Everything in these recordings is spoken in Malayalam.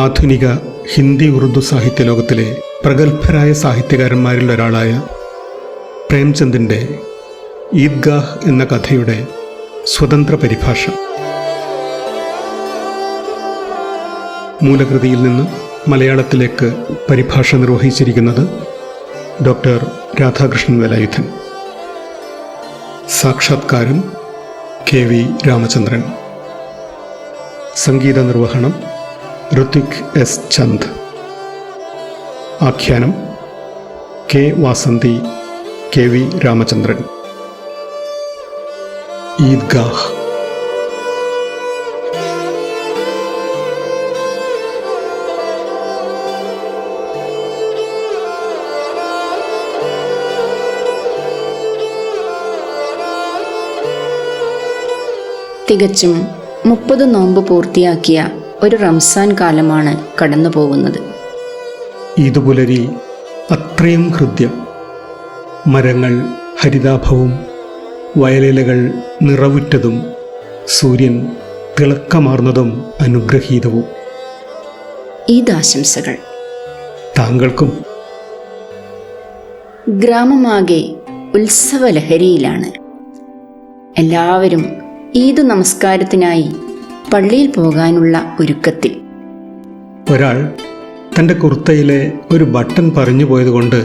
ആധുനിക ഹിന്ദി ഉറുദു സാഹിത്യ ലോകത്തിലെ പ്രഗത്ഭരായ സാഹിത്യകാരന്മാരിൽ ഒരാളായ പ്രേംചന്ദിൻ്റെ ഈദ്ഗാഹ് എന്ന കഥയുടെ സ്വതന്ത്ര പരിഭാഷ. മൂലകൃതിയിൽ നിന്ന് മലയാളത്തിലേക്ക് പരിഭാഷ നിർവഹിച്ചിരിക്കുന്നത് ഡോക്ടർ രാധാകൃഷ്ണൻ വേലായുധൻ. സാക്ഷാത്കാരം KV രാമചന്ദ്രൻ. സംഗീത നിർവഹണം ഋത്വിക് S. ചന്ദ്. ആഖ്യാനം K. വാസന്തി, KV രാമചന്ദ്രൻ. ഈദ്ഗാഹ്. തികച്ചും 30 നോമ്പ് പൂർത്തിയാക്കിയ ഒരു റംസാൻ കാലമാണ് കടന്നു പോകുന്നത്. ഈദുപുലരി അത്രയും ഹൃദ്യം. മരങ്ങൾ ഹരിതാഭവും വയലിലകൾ നിറവുറ്റതും സൂര്യൻ തിളക്കമാർന്നതും അനുഗ്രഹീതവും. ഈദാശംസകൾ താങ്കൾക്കും. ഗ്രാമമാകെ ഉത്സവലഹരിയിലാണ്. എല്ലാവരും ഈദ് നമസ്കാരത്തിനായി പള്ളിയിൽ പോകാനുള്ള ഒരുക്കത്തിൽ. ഒരാൾ തൻ്റെ കുർത്തയിലെ ഒരു ബട്ടൺ പറഞ്ഞു പോയതുകൊണ്ട്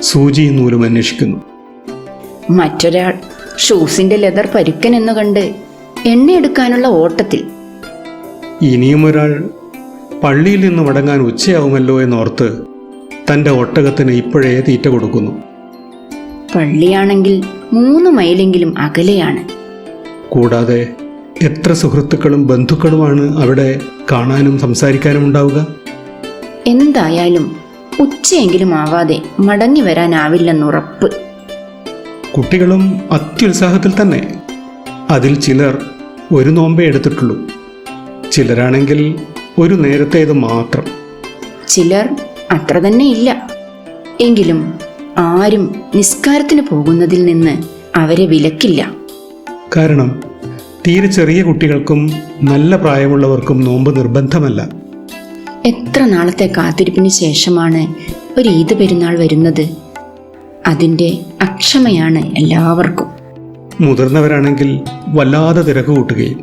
സൂചിയും നൂലും അന്വേഷിക്കുന്നു. മറ്റൊരാൾ ഷൂസിന്റെ ലെതർ പരുക്കൻ എന്ന് കണ്ട് എണ്ണയെടുക്കാനുള്ള ഓട്ടത്തിൽ. ഇനിയും ഒരാൾ പള്ളിയിൽ നിന്ന് മടങ്ങാൻ ഉച്ചയാവുമല്ലോ എന്നോർത്ത് തൻ്റെ ഒട്ടകത്തിന് ഇപ്പോഴേ തീറ്റ കൊടുക്കുന്നു. പള്ളിയാണെങ്കിൽ 3 മൈലെങ്കിലും അകലെയാണ്. കൂടാതെ എത്ര സുഹൃത്തുക്കളും ബന്ധുക്കളുമാണ് അവിടെ കാണാനും സംസാരിക്കാനും ഉണ്ടാവുക. എന്തായാലും ഉച്ചയെങ്കിലും ആവാതെ മടങ്ങി വരാനാവില്ലെന്നുറപ്പ്. കുട്ടികളും അത്യുത്സാഹത്തിൽ തന്നെ. അതിൽ ചിലർ ഒരു നോമ്പേ എടുത്തിട്ടുള്ളൂ. ചിലരാണെങ്കിൽ ഒരു നേരത്തേത് മാത്രം. ചിലർ അത്ര തന്നെ ഇല്ല. എങ്കിലും ആരും നിസ്കാരത്തിന് പോകുന്നതിൽ നിന്ന് അവരെ വിലക്കില്ല. കാരണം തീരെ ചെറിയ കുട്ടികൾക്കും നല്ല പ്രായമുള്ളവർക്കും നോമ്പ് നിർബന്ധമല്ല. എത്ര നാളത്തെ കാത്തിരിപ്പിന് ശേഷമാണ് ഒരു ഈദ് പെരുന്നാൾ വരുന്നത്. അതിൻ്റെ അക്ഷമയാണ് എല്ലാവർക്കും. മുതിർന്നവരാണെങ്കിൽ വല്ലാതെ തിരക്ക് കൂട്ടുകയും.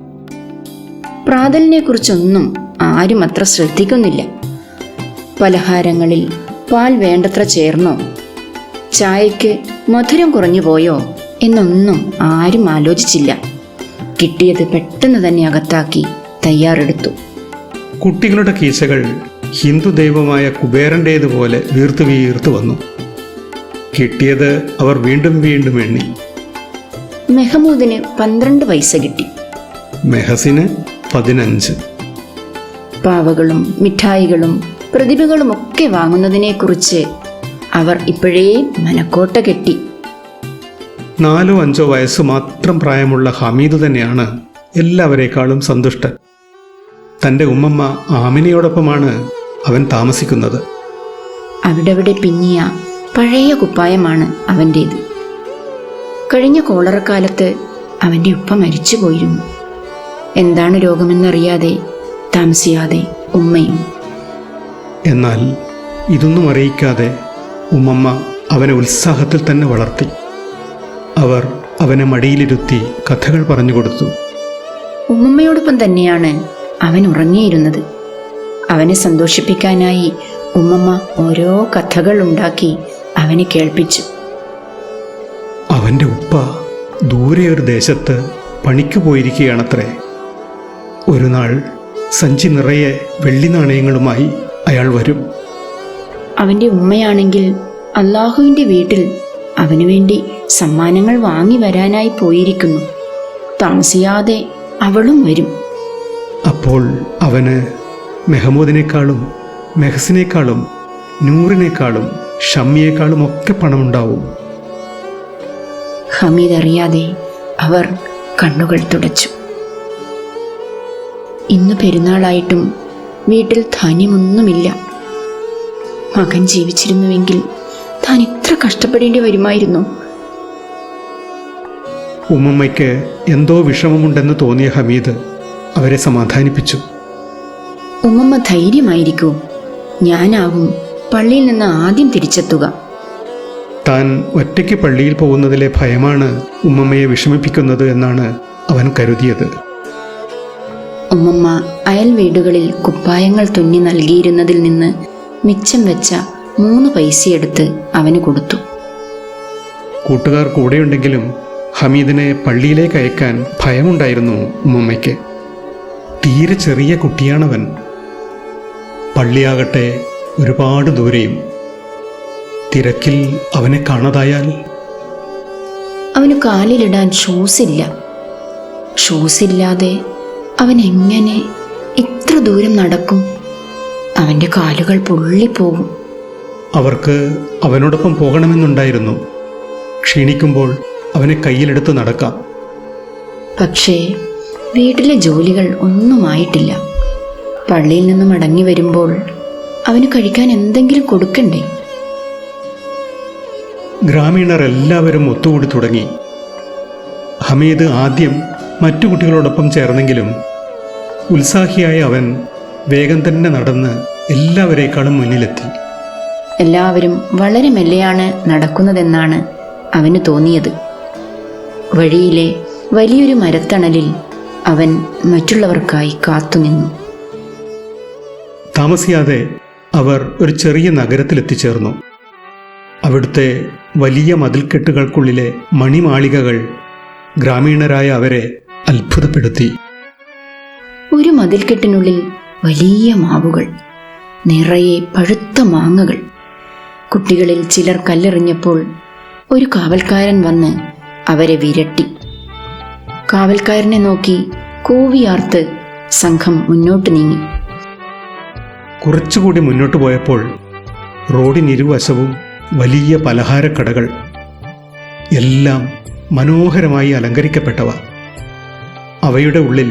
പ്രാതലിനെക്കുറിച്ചൊന്നും ആരും അത്ര ശ്രദ്ധിക്കുന്നില്ല. പലഹാരങ്ങളിൽ പാൽ വേണ്ടത്ര ചേർന്നോ, ചായയ്ക്ക് മധുരം കുറഞ്ഞു പോയോ എന്നൊന്നും ആരും ആലോചിച്ചില്ല. കിട്ടിയത് പെട്ടെന്ന് തന്നെ അകത്താക്കി തയ്യാറെടുത്തു. കുട്ടികളുടെ കീശകൾ ഹിന്ദു ദൈവമായ കുബേരൻ്റേതുപോലെ വീർത്തു വീർത്തു വന്നു. കിട്ടിയത് അവർ വീണ്ടും വീണ്ടും എണ്ണി. മെഹമൂദിന് 12 പൈസ കിട്ടി. മെഹസിന് 15. പാവകളും മിഠായികളും പ്രതിഭകളുമൊക്കെ വാങ്ങുന്നതിനെക്കുറിച്ച് അവർ ഇപ്പോഴേ മനക്കോട്ട കെട്ടി. 4 or 5 വയസ്സ് മാത്രം പ്രായമുള്ള ഹമീദ് തന്നെയാണ് എല്ലാവരേക്കാളും സന്തുഷ്ടൻ. തൻ്റെ ഉമ്മമ്മ ആമിനയോടൊപ്പമാണ് അവൻ താമസിക്കുന്നത്. അവിടെവിടെ പിന്നിയ പഴയ കുപ്പായമാണ് അവൻ്റേത്. കഴിഞ്ഞ കോളറക്കാലത്ത് അവൻ്റെ ഉപ്പ മരിച്ചു പോയിരുന്നു. എന്താണ് രോഗമെന്നറിയാതെ താമസിയാതെ ഉമ്മയും. എന്നാൽ ഇതൊന്നും അറിയിക്കാതെ ഉമ്മമ്മ അവനെ ഉത്സാഹത്തിൽ തന്നെ വളർത്തി. അവർ അവനെ മടിയിലിരുത്തി കഥകൾ പറഞ്ഞു കൊടുത്തു. ഉമ്മമ്മയോടൊപ്പം തന്നെയാണ് അവൻ ഉറങ്ങിയിരുന്നത്. അവനെ സന്തോഷിപ്പിക്കാനായി ഉമ്മമ്മ ഓരോ കഥകൾ ഉണ്ടാക്കി അവനെ കേൾപ്പിച്ചു. അവൻ്റെ ഉപ്പ ദൂരെ ഒരു ദേശത്ത് പണിക്ക് പോയിരിക്കുകയാണത്രേ. ഒരു നാൾ സഞ്ചി നിറയെ വെള്ളി നാണയങ്ങളുമായി അയാൾ വരും. അവൻ്റെ ഉമ്മയാണെങ്കിൽ അള്ളാഹുവിൻ്റെ വീട്ടിൽ അവനു വേണ്ടി സമ്മാനങ്ങൾ വാങ്ങി വരാനായി പോയിരിക്കുന്നു. താമസിയാതെ അവളും വരും. അപ്പോൾ അവന് മെഹമൂദിനേക്കാളും മെഹസിനേക്കാളും നൂറിനേക്കാളും ഷമ്മിയേക്കാളും ഒക്കെ പണമുണ്ടാവും. ഹമീദ് അറിയാതെ അവർ കണ്ണുകൾ തുടച്ചു. ഇന്ന് പെരുന്നാളായിട്ടും വീട്ടിൽ ധാന്യമൊന്നുമില്ല. മകൻ ജീവിച്ചിരുന്നുവെങ്കിൽ താൻ ഇത്ര കഷ്ടപ്പെടേണ്ടി വരുമായിരുന്നു. ഉമ്മമ്മയ്ക്ക് എന്തോ വിഷമമുണ്ടെന്ന് തോന്നിയ ഹമീദ് അവരെ സമാധാനിപ്പിച്ചു. ഉമ്മമ്മ ധൈര്യമായിരിക്കൂ, ഞാനാവും പള്ളിയിൽ നിന്ന് ആദ്യം തിരിച്ചെത്തുക. താൻ ഒറ്റയ്ക്ക് പള്ളിയിൽ പോകുന്നതിലെ ഭയമാണ് ഉമ്മമ്മയെ വിഷമിപ്പിക്കുന്നത് എന്നാണ് അവൻ കരുതിയത്. ഉമ്മമ്മ അയൽ വീടുകളിൽ കുപ്പായങ്ങൾ തുന്നി നൽകിയിരുന്നതിൽ നിന്ന് മിച്ചം വെച്ച 3 പൈസയെടുത്ത് അവന് കൊടുത്തു. കൂട്ടുകാർ കൂടെയുണ്ടെങ്കിലും ഹമീദിനെ പള്ളിയിലേക്ക് അയക്കാൻ ഭയമുണ്ടായിരുന്നു ഉമ്മമ്മയ്ക്ക്. തീരെ ചെറിയ കുട്ടിയാണവൻ. പള്ളിയാകട്ടെ ഒരുപാട് ദൂരെയും. തിരക്കിൽ അവനെ കാണാതായാൽ? അവന് കാലിലിടാൻ ഷൂസില്ല. ഷൂസില്ലാതെ അവൻ എങ്ങനെ ഇത്ര ദൂരം നടക്കും? അവൻ്റെ കാലുകൾ പൊള്ളിപ്പോകും. അവർക്ക് അവനോടൊപ്പം പോകണമെന്നുണ്ടായിരുന്നു. ക്ഷീണിക്കുമ്പോൾ അവനെ കയ്യിലെടുത്ത് നടക്കാം. പക്ഷേ വീട്ടിലെ ജോലികൾ ഒന്നുമായിട്ടില്ല. പള്ളിയിൽ നിന്ന് മടങ്ങി വരുമ്പോൾ അവന് കഴിക്കാൻ എന്തെങ്കിലും കൊടുക്കണ്ടേ? ഗ്രാമീണർ എല്ലാവരും ഒത്തുകൂടി തുടങ്ങി. ഹമീദ് ആദ്യം മറ്റു കുട്ടികളോടൊപ്പം ചേർന്നെങ്കിലും ഉത്സാഹിയായ അവൻ വേഗം തന്നെ നടന്ന് എല്ലാവരേക്കാളും മുന്നിലെത്തി. എല്ലാവരും വളരെ മെല്ലെയാണ് നടക്കുന്നതെന്നാണ് അവന് തോന്നിയത്. വഴിയിലെ വലിയൊരു മരത്തണലിൽ അവൻ മറ്റുള്ളവർക്കായി കാത്തുനിന്നു. താമസിയാതെ അവർ ഒരു ചെറിയ നഗരത്തിലെത്തിച്ചേർന്നു. അവിടുത്തെ വലിയ മതിൽക്കെട്ടുകൾക്കുള്ളിലെ മണിമാളികകൾ ഗ്രാമീണരായ അവരെ അത്ഭുതപ്പെടുത്തി. ഒരു മതിൽക്കെട്ടിനുള്ളിൽ വലിയ മാവുകൾ, നിറയെ പഴുത്ത മാങ്ങകൾ. കുട്ടികളിൽ ചിലർ കല്ലെറിഞ്ഞപ്പോൾ ഒരു കാവൽക്കാരൻ വന്ന് അവരെ വിരട്ടി. കാവൽക്കാരനെ നോക്കി കൂവിയാർത്ത് സംഘം മുന്നോട്ട് നീങ്ങി. കുറച്ചുകൂടി മുന്നോട്ട് പോയപ്പോൾ റോഡിനിരുവശവും വലിയ പലഹാരക്കടകൾ, എല്ലാം മനോഹരമായി അലങ്കരിക്കപ്പെട്ടവ. അവയുടെ ഉള്ളിൽ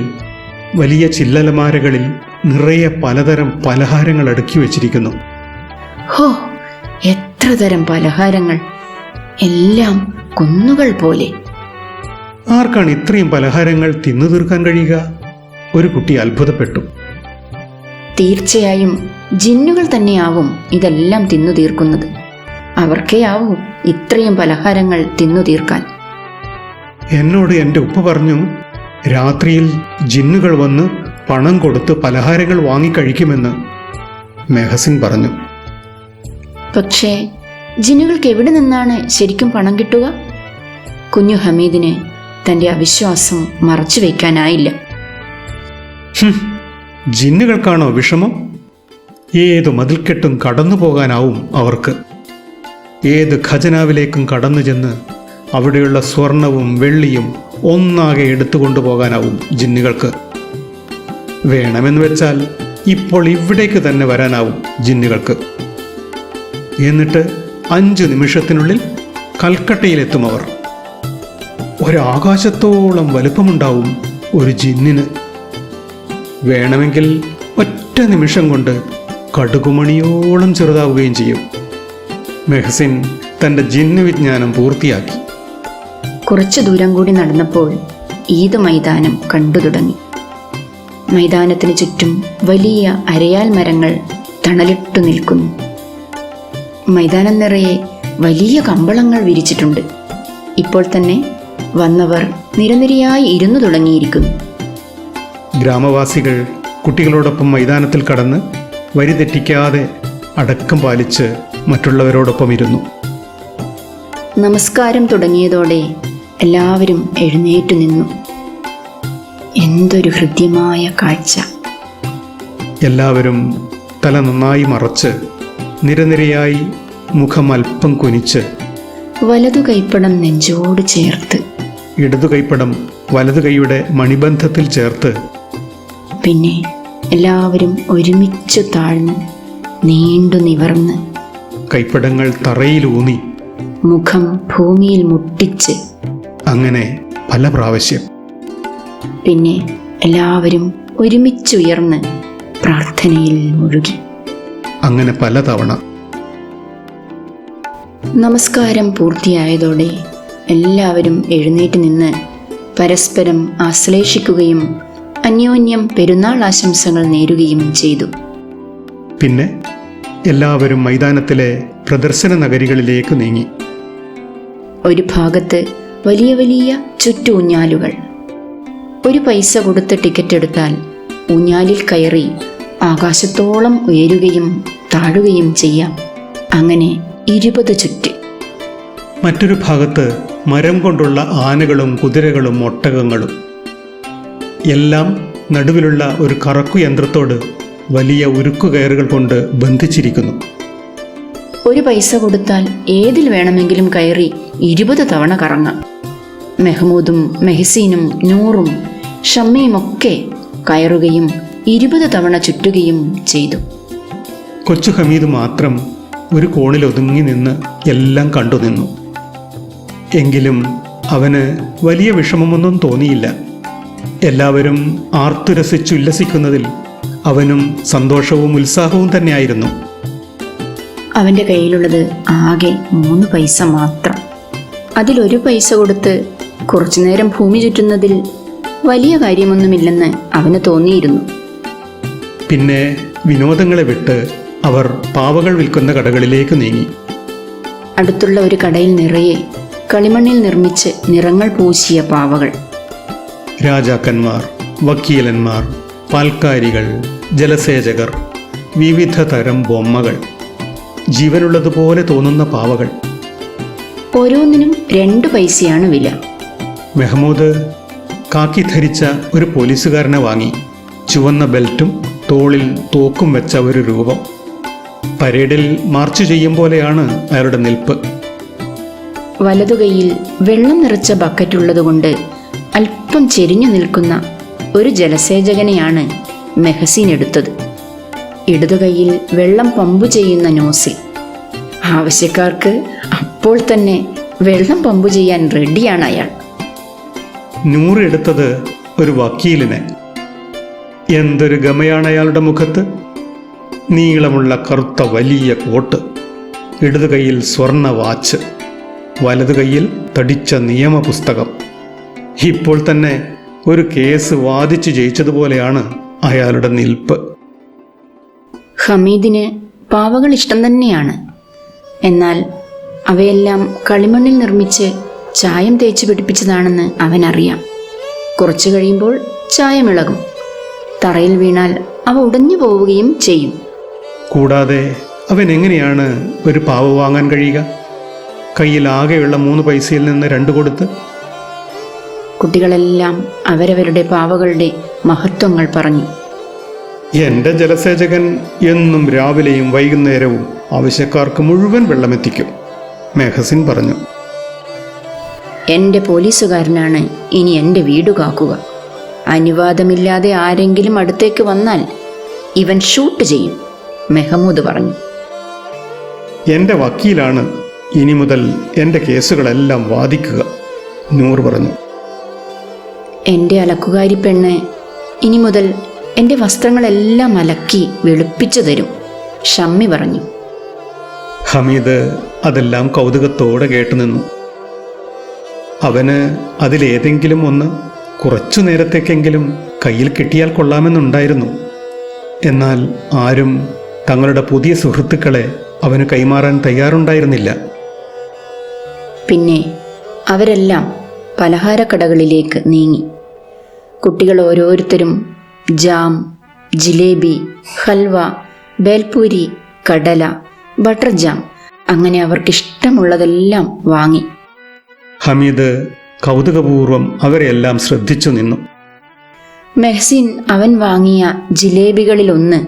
വലിയ ചില്ലലമാരകളിൽ നിറയെ പലതരം പലഹാരങ്ങൾ അടുക്കി വച്ചിരിക്കുന്നു. ഹോ, എത്ര തരം പലഹാരങ്ങൾ! എല്ലാം കുന്നുകൾ പോലെ. ആർക്കാണ് ഇത്രയും പലഹാരങ്ങൾ തിന്നു തീർക്കാൻ കഴിയുക? ഒരു കുട്ടി അത്ഭുതപ്പെട്ടു. തീർച്ചയായും ജിന്നുകൾ തന്നെയാവും ഇതെല്ലാം തിന്നു തീർക്കുന്നത്. അവർക്കേ ആവൂ ഇത്രയും പലഹാരങ്ങൾ തിന്നു തീർക്കാൻ. എന്നോട് എൻ്റെ ഉപ്പ പറഞ്ഞു, രാത്രിയിൽ ജിന്നുകൾ വന്ന് പണം കൊടുത്ത് പലഹാരങ്ങൾ വാങ്ങിക്കഴിക്കുമെന്ന് മെഹസിൻ പറഞ്ഞു. പക്ഷേ ജിന്നുകൾക്ക് എവിടെ നിന്നാണ് ശരിക്കും പണം കിട്ടുക? കുഞ്ഞു ഹമീദിന് തൻ്റെ അവിശ്വാസം മറച്ചു വയ്ക്കാനായില്ല. ജിന്നുകൾക്കാണോ വിഷമം? ഏതു മതിൽക്കെട്ടും കടന്നു പോകാനാവും അവർക്ക്. ഏത് ഖജനാവിലേക്കും കടന്നു ചെന്ന് അവിടെയുള്ള സ്വർണവും വെള്ളിയും ഒന്നാകെ എടുത്തുകൊണ്ടു പോകാനാവും ജിന്നുകൾക്ക്. വേണമെന്ന് വെച്ചാൽ ഇപ്പോൾ ഇവിടേക്ക് തന്നെ വരാനാവും ജിന്നുകൾക്ക്. എന്നിട്ട് 5 നിമിഷത്തിനുള്ളിൽ കൽക്കട്ടയിലെത്തും അവർ. ഒരാകാശത്തോളം വലുപ്പമുണ്ടാവും ഒരു ജിന്നിന്. വേണമെങ്കിൽ ഒറ്റ നിമിഷം കൊണ്ട് കടുകുമണിയോളം ചെറുതാവുകയും ചെയ്യും. മെഹസിൻ തൻ്റെ ജിന്ന് വിജ്ഞാനം പൂർത്തിയാക്കി. കുറച്ചു ദൂരം കൂടി നടന്നപ്പോൾ ഈദ് മൈതാനം കണ്ടു തുടങ്ങി. മൈതാനത്തിന് ചുറ്റും വലിയ അരയാൽ മരങ്ങൾ തണലിട്ടു നിൽക്കുന്നു. മൈതാനം നിറയെ വലിയ കമ്പളങ്ങൾ വിരിച്ചിട്ടുണ്ട്. ഇപ്പോൾ തന്നെ വന്നവർ നിരനിരയായി ഇരുന്നു തുടങ്ങിയിരിക്കുന്നു. ഗ്രാമവാസികൾ കുട്ടികളോടൊപ്പം മൈതാനത്തിൽ കടന്ന് വരി തെറ്റിക്കാതെ അടക്കം പാലിച്ച് മറ്റുള്ളവരോടൊപ്പം ഇരുന്നു. നമസ്കാരം തുടങ്ങിയതോടെ എല്ലാവരും എഴുന്നേറ്റു നിന്നു. എന്തൊരു ഹൃദ്യമായ കാഴ്ച! എല്ലാവരും തല നന്നായി മറച്ച് നിരനിരയായി മുഖം അല്പം കുനിച്ച് വലതു കൈപ്പടം നെഞ്ചോട് ചേർത്ത്, ഇടതു കൈപ്പടം വലതു കൈയുടെ മണിബന്ധത്തിൽ ചേർത്ത്, പിന്നെ എല്ലാവരും ഒരുമിച്ചു താഴ്ന്ന് നീണ്ടു നിവർന്ന് കൈപ്പടങ്ങൾ തറയിലൂന്നി മുഖം ഭൂമിയിൽ മുട്ടിച്ച്, അങ്ങനെ പല പ്രാവശ്യം. പിന്നെ എല്ലാവരും ഒരുമിച്ചുയർന്ന് പ്രാർത്ഥനയിൽ മുഴുകി. അങ്ങനെ പലതവണ. നമസ്കാരം പൂർത്തിയായതോടെ എല്ലാവരും എഴുന്നേറ്റ് നിന്ന് പരസ്പരം ആശ്ലേഷിക്കുകയും അന്യോന്യം പെരുന്നാൾ ആശംസകൾ നേരുകയും ചെയ്തു. പിന്നെ എല്ലാവരും മൈതാനത്തിലെ പ്രദർശന നഗരികളിലേക്ക് നീങ്ങി. ഒരു ഭാഗത്ത് വലിയ വലിയ ചുറ്റൂഞ്ഞാലുകൾ. 1 പൈസ കൊടുത്ത് ടിക്കറ്റ് എടുത്താൽ ഊഞ്ഞാലിൽ കയറി ആകാശത്തോളം ഉയരുകയും താഴുകയും ചെയ്യാം. അങ്ങനെ 20 ചുറ്റ്. മറ്റൊരു ഭാഗത്ത് മരം കൊണ്ടുള്ള ആനകളും കുതിരകളും ഒട്ടകങ്ങളും. എല്ലാം നടുവിലുള്ള ഒരു കറക്കു യന്ത്രത്തോട് വലിയ ഉരുക്കുകയറുകൾ കൊണ്ട് ബന്ധിച്ചിരിക്കുന്നു. 1 പൈസ കൊടുത്താൽ ഏതിൽ വേണമെങ്കിലും കയറി 20 തവണ കറങ്ങാം. മെഹ്മൂദും മെഹ്സീനും നൂറും ഷമ്മിയുമൊക്കെ കയറുകയും 20 തവണ ചുറ്റുകയും ചെയ്തു. കൊച്ചു ഹമീദ് മാത്രം ഒരു കോണിൽ ഒതുങ്ങി നിന്ന് എല്ലാം കണ്ടുനിന്നു. എങ്കിലും അവന് വലിയ വിഷമമൊന്നും തോന്നിയില്ല. എല്ലാവരും ആർത്തുരസിച്ചുല്ലസിക്കുന്നതിൽ അവനും സന്തോഷവും ഉത്സാഹവും തന്നെയായിരുന്നു. അവൻ്റെ കയ്യിലുള്ളത് ആകെ 3 പൈസ മാത്രം. അതിൽ 1 പൈസ കൊടുത്ത് കുറച്ചു നേരം ഭൂമി ചുറ്റുന്നതിൽ വലിയ കാര്യമൊന്നുമില്ലെന്ന് അവന് തോന്നിയിരുന്നു. പിന്നെ വിനോദങ്ങളെ വിട്ട് അവർ പാവകൾ വിൽക്കുന്ന കടകളിലേക്ക് നീങ്ങി. അടുത്തുള്ള ഒരു കടയിൽ നിറയെ കളിമണ്ണിൽ നിർമ്മിച്ച് നിറങ്ങൾ പൂശിയ പാവകൾ. രാജാക്കന്മാർ, വക്കീലന്മാർ, പാൽക്കാരികൾ, ജലസേചകർ, വിവിധ തരം ബൊമ്മകൾ, ജീവനുള്ളതുപോലെ തോന്നുന്ന പാവകൾ. ഓരോന്നിനും 2 പൈസയാണ് വില. മെഹ്മൂദ് കാക്കി ധരിച്ച ഒരു പോലീസുകാരനെ വാങ്ങി. ചുവന്ന ബെൽറ്റും തോളിൽ തോക്കും വെച്ച ഒരു രൂപം. പരേഡിൽ മാർച്ച് ചെയ്യും പോലെയാണ് അയാളുടെ നിൽപ്പ്. വലതുകൈയിൽ വെള്ളം നിറച്ച ബക്കറ്റുള്ളതുകൊണ്ട് അല്പം ചെരിഞ്ഞു നിൽക്കുന്ന ഒരു ജലസേചകനെയാണ് മെഹസീൻ എടുത്തത്. ഇടതുകൈയിൽ വെള്ളം പമ്പ് ചെയ്യുന്ന നോസിൽ. ആവശ്യക്കാർക്ക് അപ്പോൾ തന്നെ വെള്ളം പമ്പ് ചെയ്യാൻ റെഡിയാണ് അയാൾ. നൂറ് എടുത്തത് ഒരു വക്കീലിനെ. എന്തൊരു ഗമയാണ് അയാളുടെ മുഖത്ത്! നീളമുള്ള കറുത്ത വലിയ കോട്ട്, ഇടതു കൈയിൽ സ്വർണ്ണ വാച്ച്, വലതു കൈയിൽ തടിച്ച നിയമപുസ്തകം. ഇപ്പോൾ തന്നെ ഒരു കേസ് വാദിച്ചു ജയിച്ചതുപോലെയാണ് അയാളുടെ നിൽപ്പ്. ഹമീദിന് പാവകൾ ഇഷ്ടം തന്നെയാണ്. എന്നാൽ അവയെല്ലാം കളിമണ്ണിൽ നിർമ്മിച്ച് ചായം തേച്ച് പിടിപ്പിച്ചതാണെന്ന് അവനറിയാം. കുറച്ചു കഴിയുമ്പോൾ ചായമിളകും. തറയിൽ വീണാൽ അവ ഉടഞ്ഞു പോവുകയും ചെയ്യും. കൂടാതെ അവൻ എങ്ങനെയാണ് ഒരു പാവ വാങ്ങാൻ കഴിയുക? കയ്യിൽ ആകെയുള്ള 3 പൈസയിൽ നിന്ന് 2 കൊടുത്ത്. കുട്ടികളെല്ലാം അവരവരുടെ പാവകളുടെ മഹത്വങ്ങൾ പറഞ്ഞു. എൻ്റെ ജലസേചകൻ എന്നും രാവിലെയും വൈകുന്നേരവും ആവശ്യക്കാർക്ക് മുഴുവൻ വെള്ളമെത്തിക്കും, മെഹസിൻ പറഞ്ഞു. എൻ്റെ പോലീസുകാരനാണ് ഇനി എൻ്റെ വീട് കാക്കുക. അനുവാദമില്ലാതെ ആരെങ്കിലും അടുത്തേക്ക് വന്നാൽ ഇവൻ ഷൂട്ട് ചെയ്യും, മെഹ്മൂദ് പറഞ്ഞു. എൻ്റെ വക്കീലാണ് ഇനി മുതൽ എൻ്റെ കേസുകളെല്ലാം വാദിക്കുക, നൂർ പറഞ്ഞു. എൻ്റെ അലക്കുകാരി പെണ്ണ് ഇനി മുതൽ എൻ്റെ വസ്ത്രങ്ങളെല്ലാം അലക്കി വെളുപ്പിച്ചു തരും, ഷമ്മി പറഞ്ഞു. ഹമീദ് അതെല്ലാം കൗതുകത്തോടെ കേട്ടുനിന്നു. അവന് അതിലേതെങ്കിലും ഒന്ന് കുറച്ചു നേരത്തേക്കെങ്കിലും കയ്യിൽ കിട്ടിയാൽ കൊള്ളാമെന്നുണ്ടായിരുന്നു. എന്നാൽ ആരും തങ്ങളുടെ പുതിയ സുഹൃത്തുക്കളെ അവന് കൈമാറാൻ തയ്യാറുണ്ടായിരുന്നില്ല. പിന്നെ അവരെല്ലാം പലഹാരക്കടകളിലേക്ക് നീങ്ങി. കുട്ടികൾ ഓരോരുത്തരും ജാം, ജിലേബി, ഹൽവ, ബേൽപൂരി, കടല, ബട്ടർ ജാം, അങ്ങനെ അവർക്കിഷ്ടമുള്ളതെല്ലാം വാങ്ങി. ഹമീദ് കൗതുകപൂർവം അവരെല്ലാം ശ്രദ്ധിച്ചു നിന്നു. മെഹ്സിൻ അവൻ വാങ്ങിയ ജിലേബികളിലൊന്ന്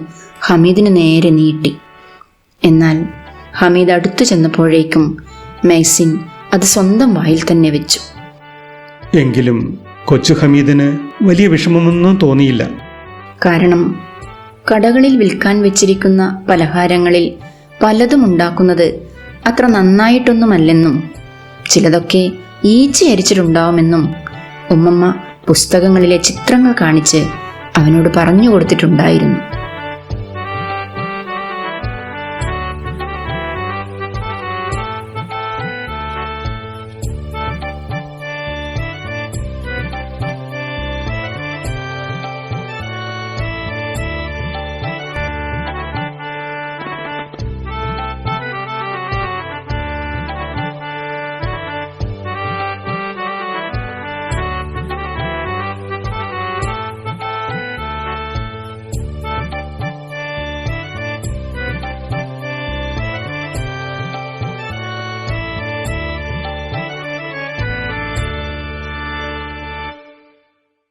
ഹമീദിന് നേരെ നീട്ടി. എന്നാൽ ഹമീദ് അടുത്തു ചെന്നപ്പോഴേക്കും മെഹ്സിൻ അത് സ്വന്തം വായിൽ തന്നെ വെച്ചു. എങ്കിലും കൊച്ചു ഹമീദിന് വലിയ വിഷമമൊന്നും തോന്നിയില്ല. കാരണം കടകളിൽ വിൽക്കാൻ വെച്ചിരിക്കുന്ന പലഹാരങ്ങളിൽ പലതും ഉണ്ടാക്കുന്നത് അത്ര നന്നായിട്ടൊന്നുമല്ലെന്നും ചിലതൊക്കെ ഈച്ച അരിച്ചിട്ടുണ്ടാവുമെന്നും ഉമ്മമ്മ പുസ്തകങ്ങളിലെ ചിത്രങ്ങൾ കാണിച്ച് അവനോട് പറഞ്ഞു കൊടുത്തിട്ടുണ്ടായിരുന്നു.